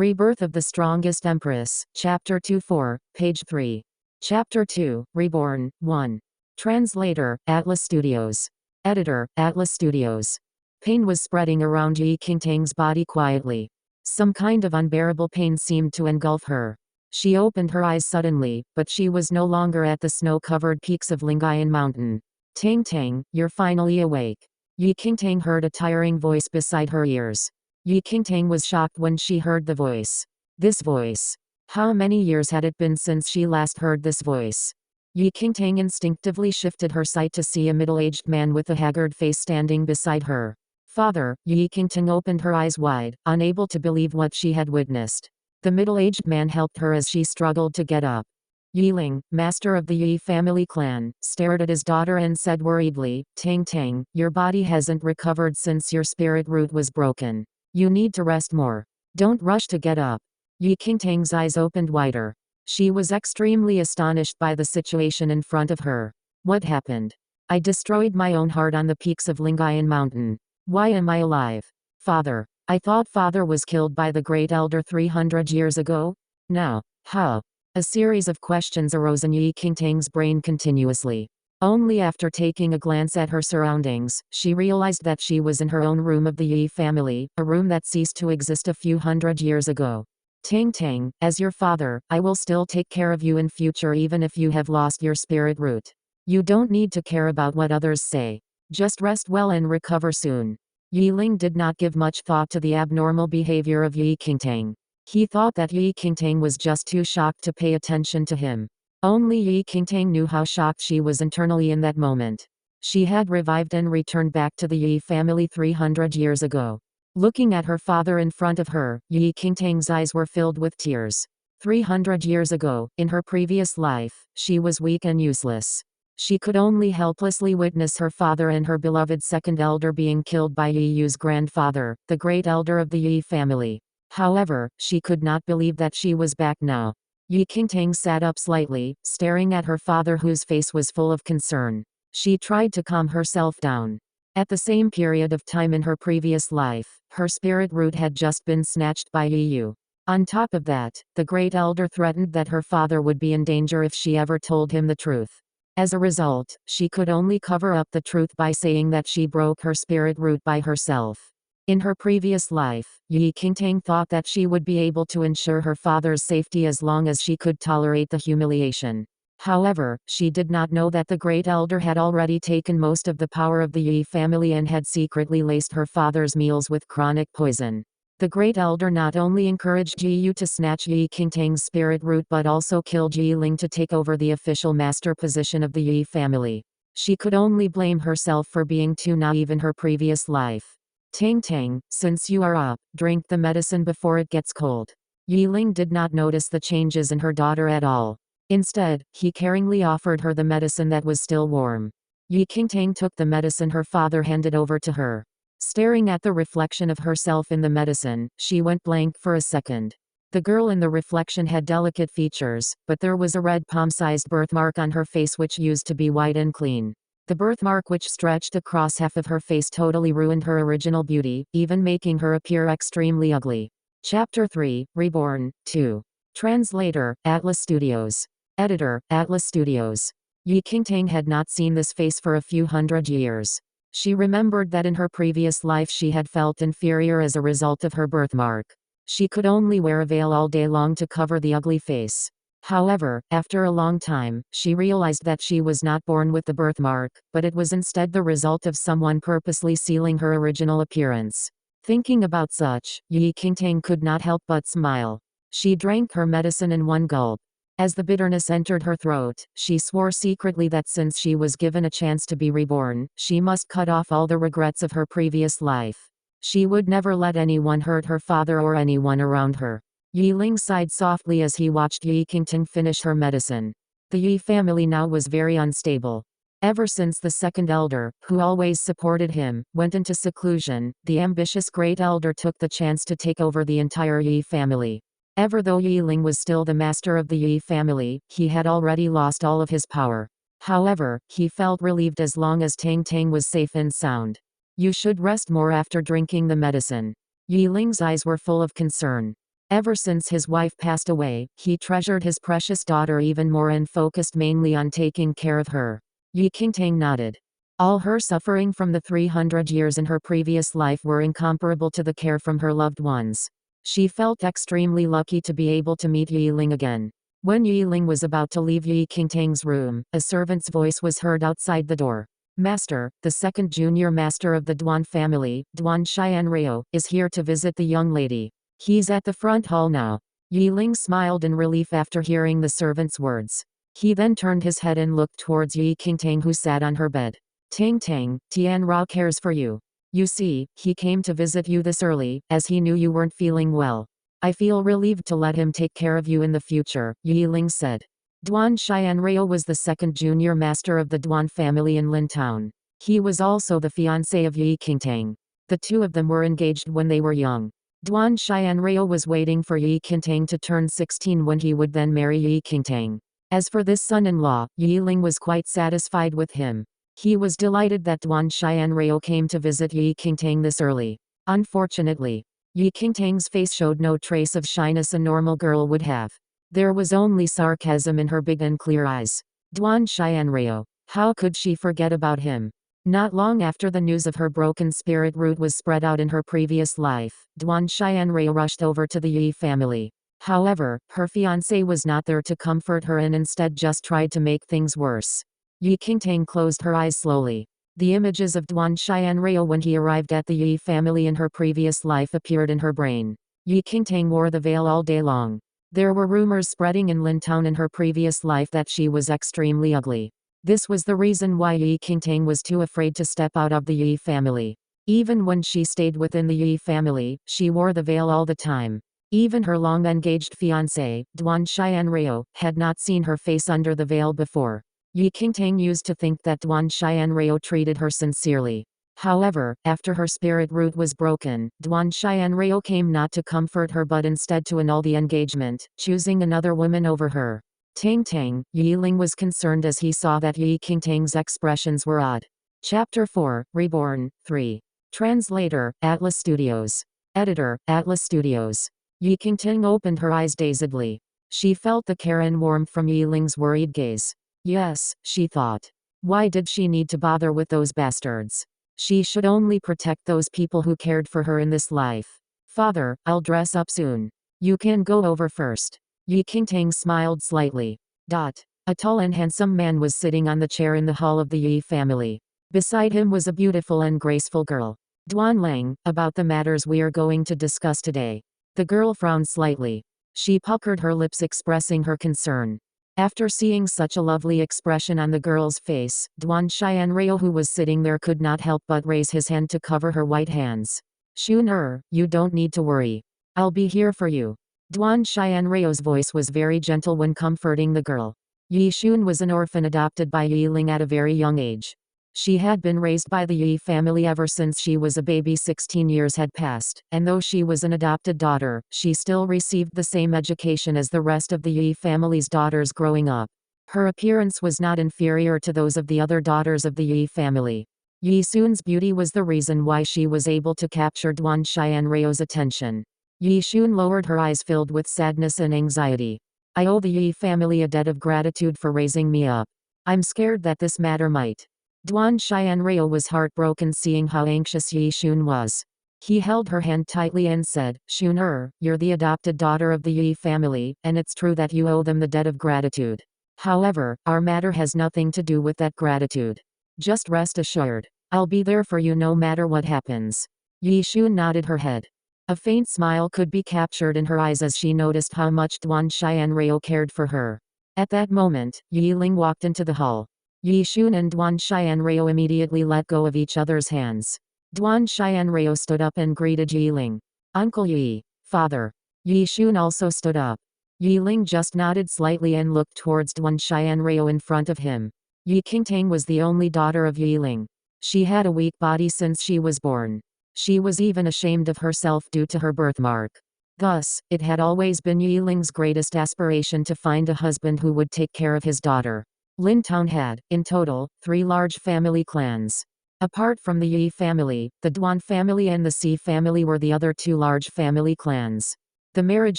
Rebirth of the Strongest Empress, Chapter 24, page 3. Chapter 2, Reborn, 1. Translator, Atlas Studios. Editor, Atlas Studios. Pain was spreading around Yi Qingtang's body quietly. Some kind of unbearable pain seemed to engulf her. She opened her eyes suddenly, but she was no longer at the snow-covered peaks of Lingayan Mountain. Tang Tang, you're finally awake. Yi Qingtang heard a tiring voice beside her ears. Yi Qingtang was shocked when she heard the voice. This voice. How many years had it been since she last heard this voice? Yi Qingtang instinctively shifted her sight to see a middle-aged man with a haggard face standing beside her. Father, Yi Qingtang opened her eyes wide, unable to believe what she had witnessed. The middle-aged man helped her as she struggled to get up. Yi Ling, master of the Yi family clan, stared at his daughter and said worriedly, Tang Tang, your body hasn't recovered since your spirit root was broken. You need to rest more. Don't rush to get up. Yi Qingtang's eyes opened wider. She was extremely astonished by the situation in front of her. What happened? I destroyed my own heart on the peaks of Lingayan Mountain. Why am I alive? Father. I thought father was killed by the Great Elder 300 years ago? Now, how? A series of questions arose in Yi Qingtang's brain continuously. Only after taking a glance at her surroundings, she realized that she was in her own room of the Yi family, a room that ceased to exist a few hundred years ago. Tang Tang, as your father, I will still take care of you in future even if you have lost your spirit root. You don't need to care about what others say. Just rest well and recover soon. Yi Ling did not give much thought to the abnormal behavior of Yi Qingtang. He thought that Yi Qingtang was just too shocked to pay attention to him. Only Yi Qingtang knew how shocked she was internally in that moment. She had revived and returned back to the Yi family 300 years ago. Looking at her father in front of her, Yi Qingtang's eyes were filled with tears. 300 years ago, in her previous life, she was weak and useless. She could only helplessly witness her father and her beloved second elder being killed by Yi Yu's grandfather, the great elder of the Yi family. However, she could not believe that she was back now. Yi Qingtang sat up slightly, staring at her father whose face was full of concern. She tried to calm herself down. At the same period of time in her previous life, her spirit root had just been snatched by Yi Yu. On top of that, the great elder threatened that her father would be in danger if she ever told him the truth. As a result, she could only cover up the truth by saying that she broke her spirit root by herself. In her previous life, Yi Qingtang thought that she would be able to ensure her father's safety as long as she could tolerate the humiliation. However, she did not know that the great elder had already taken most of the power of the Yi family and had secretly laced her father's meals with chronic poison. The great elder not only encouraged Yi Yu to snatch Yi Qingtang's spirit root but also killed Yi Ling to take over the official master position of the Yi family. She could only blame herself for being too naive in her previous life. Tang Tang, since you are up, drink the medicine before it gets cold. Yi Ling did not notice the changes in her daughter at all. Instead, he caringly offered her the medicine that was still warm. Yi Qingtang took the medicine her father handed over to her. Staring at the reflection of herself in the medicine, she went blank for a second. The girl in the reflection had delicate features, but there was a red palm-sized birthmark on her face which used to be white and clean. The birthmark which stretched across half of her face totally ruined her original beauty, even making her appear extremely ugly. Chapter 3, Reborn, 2. Translator, Atlas Studios. Editor, Atlas Studios. Yi Qingtang had not seen this face for a few hundred years. She remembered that in her previous life she had felt inferior as a result of her birthmark. She could only wear a veil all day long to cover the ugly face. However, after a long time, she realized that she was not born with the birthmark, but it was instead the result of someone purposely sealing her original appearance. Thinking about such, Yi Qingtang could not help but smile. She drank her medicine in one gulp. As the bitterness entered her throat, she swore secretly that since she was given a chance to be reborn, she must cut off all the regrets of her previous life. She would never let anyone hurt her father or anyone around her. Yi Ling sighed softly as he watched Yi Qingtang finish her medicine. The Yi family now was very unstable. Ever since the second elder, who always supported him, went into seclusion, the ambitious great elder took the chance to take over the entire Yi family. Ever though Yi Ling was still the master of the Yi family, he had already lost all of his power. However, he felt relieved as long as Tang Tang was safe and sound. You should rest more after drinking the medicine. Yi Ling's eyes were full of concern. Ever since his wife passed away, he treasured his precious daughter even more and focused mainly on taking care of her. Yi Qingtang nodded. All her suffering from the 300 years in her previous life were incomparable to the care from her loved ones. She felt extremely lucky to be able to meet Yi Ling again. When Yi Ling was about to leave Yi Qingtang's room, a servant's voice was heard outside the door. Master, the second junior master of the Duan family, Duan Xianreo, is here to visit the young lady. He's at the front hall now. Yi Ling smiled in relief after hearing the servant's words. He then turned his head and looked towards Yi Qingtang, who sat on her bed. Tang Tang, Tian Ra cares for you. You see, he came to visit you this early, as he knew you weren't feeling well. I feel relieved to let him take care of you in the future, Yi Ling said. Duan Xianreo was the second junior master of the Duan family in Lin Town. He was also the fiancé of Yi Qingtang. The two of them were engaged when they were young. Duan Xianreo was waiting for Yi Qingtang to turn 16 when he would then marry Yi Qingtang. As for this son-in-law, Yi Ling was quite satisfied with him. He was delighted that Duan Xianreo came to visit Yi Qingtang this early. Unfortunately, Yi Qingtang's face showed no trace of shyness a normal girl would have. There was only sarcasm in her big and clear eyes. Duan Xianreo. How could she forget about him? Not long after the news of her broken spirit root was spread out in her previous life, Duan Xianreo rushed over to the Yi family. However, her fiancé was not there to comfort her and instead just tried to make things worse. Yi Qingtang closed her eyes slowly. The images of Duan Xianreo when he arrived at the Yi family in her previous life appeared in her brain. Yi Qingtang wore the veil all day long. There were rumors spreading in Lin Town in her previous life that she was extremely ugly. This was the reason why Yi Qingtang was too afraid to step out of the Yi family. Even when she stayed within the Yi family, she wore the veil all the time. Even her long-engaged fiancé, Duan Xianreo, had not seen her face under the veil before. Yi Qingtang used to think that Duan Xianreo treated her sincerely. However, after her spirit root was broken, Duan Xianreo came not to comfort her but instead to annul the engagement, choosing another woman over her. Tang Tang, Yi Ling was concerned as he saw that Yi Qingtang's expressions were odd. Chapter 4, Reborn, 3. Translator, Atlas Studios. Editor, Atlas Studios. Yi Qingtang opened her eyes dazedly. She felt the care and warmth from Yi Ling's worried gaze. Yes, she thought. Why did she need to bother with those bastards? She should only protect those people who cared for her in this life. Father, I'll dress up soon. You can go over first. Yi Qingtang smiled slightly. A tall and handsome man was sitting on the chair in the hall of the Yi family. Beside him was a beautiful and graceful girl. Duan Lang, about the matters we are going to discuss today. The girl frowned slightly. She puckered her lips expressing her concern. After seeing such a lovely expression on the girl's face, Duan Xianreo, who was sitting there, could not help but raise his hand to cover her white hands. Shun you don't need to worry. I'll be here for you. Duan Xianreo's voice was very gentle when comforting the girl. Yi Shun was an orphan adopted by Yi Ling at a very young age. She had been raised by the Yi family ever since she was a baby. 16 years had passed, and though she was an adopted daughter, she still received the same education as the rest of the Yi family's daughters growing up. Her appearance was not inferior to those of the other daughters of the Yi family. Yi Shun's beauty was the reason why she was able to capture Duan Xianreo's attention. Yi Shun lowered her eyes filled with sadness and anxiety. I owe the Yi family a debt of gratitude for raising me up. I'm scared that this matter might. Duan Xianreo was heartbroken seeing how anxious Yi Shun was. He held her hand tightly and said, Shun you're the adopted daughter of the Yi family, and it's true that you owe them the debt of gratitude. However, our matter has nothing to do with that gratitude. Just rest assured. I'll be there for you no matter what happens. Yi Shun nodded her head. A faint smile could be captured in her eyes as she noticed how much Duan Xianreo cared for her. At that moment, Yi Ling walked into the hall. Yi Shun and Duan Xianreo immediately let go of each other's hands. Duan Xianreo stood up and greeted Yi Ling. Uncle Yi, father. Yi Shun also stood up. Yi Ling just nodded slightly and looked towards Duan Xianreo in front of him. Yi Qingtang was the only daughter of Yi Ling. She had a weak body since she was born. She was even ashamed of herself due to her birthmark. Thus, it had always been Yi Ling's greatest aspiration to find a husband who would take care of his daughter. Lin Town had, in total, 3 large family clans. Apart from the Yi family, the Duan family and the Si family were the other 2 large family clans. The marriage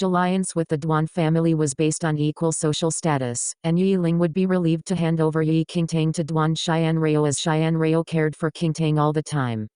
alliance with the Duan family was based on equal social status, and Yi Ling would be relieved to hand over Yi Qingtang to Duan Xianreo as Xianreo cared for Qingtang all the time.